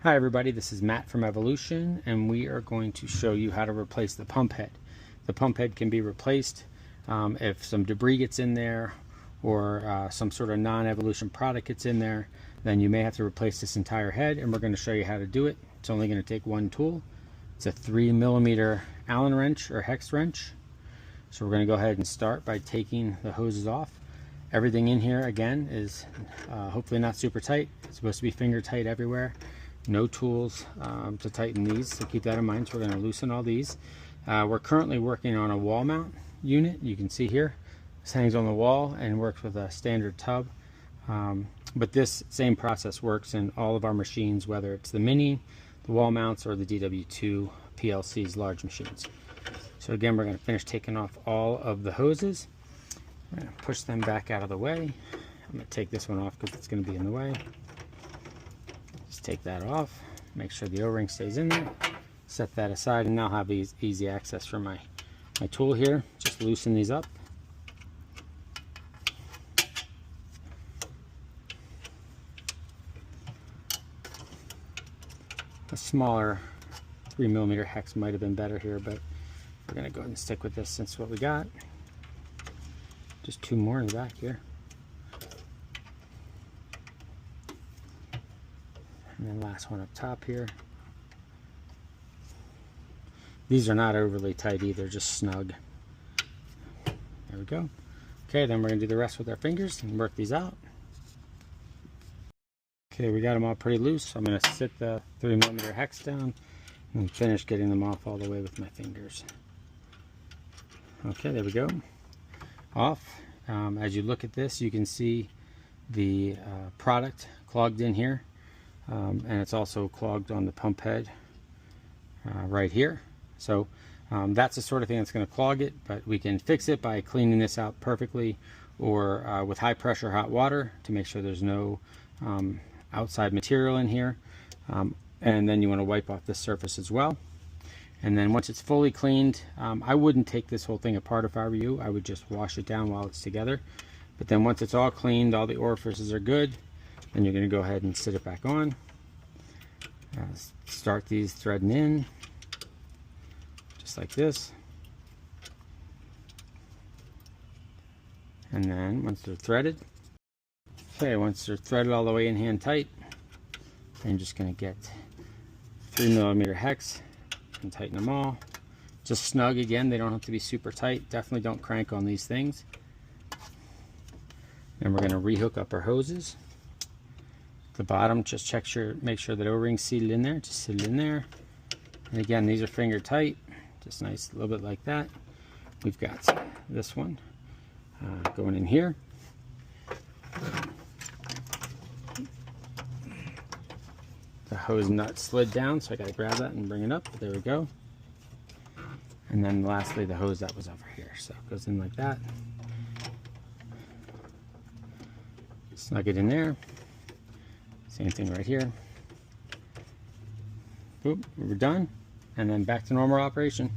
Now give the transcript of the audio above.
Hi everybody, this is Matt from Evolution, and we are going to show you how to replace the pump head. The pump head can be replaced if some debris gets in there or some sort of non-Evolution product gets in there. Then you may have to replace this entire head, and we're going to show you how to do it. It's only going to take one tool. It's a 3mm Allen wrench or hex wrench. So we're going to go ahead and start by taking the hoses off. Everything in here again is hopefully not super tight. It's supposed to be finger tight everywhere. No tools to tighten these, so keep that in mind. So we're going to loosen all these. We're currently working on a wall mount unit. You can see here this hangs on the wall and works with a standard tub, but this same process works in all of our machines, whether it's the Mini, the wall mounts, or the DW2 PLC's large machines. So again, we're going to finish taking off all of the hoses. We're going to push them back out of the way. I'm going to take this one off because it's going to be in the way. Just take that off, make sure the O-ring stays in there, set that aside, and now have easy access for my tool here. Just loosen these up. A smaller 3mm hex might have been better here, but we're going to go ahead and stick with this since what we got. Just two more in the back here. And then last one up top here. These are not overly tight either, just snug. There we go. Okay, then we're going to do the rest with our fingers and work these out. Okay, we got them all pretty loose. So I'm going to sit the 3mm hex down and finish getting them off all the way with my fingers. Okay, there we go. Off. As you look at this, you can see the product clogged in here. And it's also clogged on the pump head right here. So that's the sort of thing that's going to clog it, but we can fix it by cleaning this out perfectly, or with high pressure hot water to make sure there's no outside material in here. And then you want to wipe off this surface as well. And then once it's fully cleaned, I wouldn't take this whole thing apart if I were you. I would just wash it down while it's together. But then once it's all cleaned, all the orifices are good, then you're going to go ahead and sit it back on. Start these threading in, just like this. And then once they're threaded, okay, once they're threaded all the way in hand tight, I'm just going to get 3mm hex and tighten them all. Just snug again, they don't have to be super tight. Definitely don't crank on these things. And we're going to rehook up our hoses. The bottom, just make sure that O-ring's seated in there. Just sit it in there. And again, these are finger tight, just nice, a little bit like that. We've got this one going in here. The hose nut slid down, so I got to grab that and bring it up. There we go. And then lastly, the hose that was over here. So it goes in like that. Snug it in there. Same thing right here. Boop, we're done. And then back to normal operation.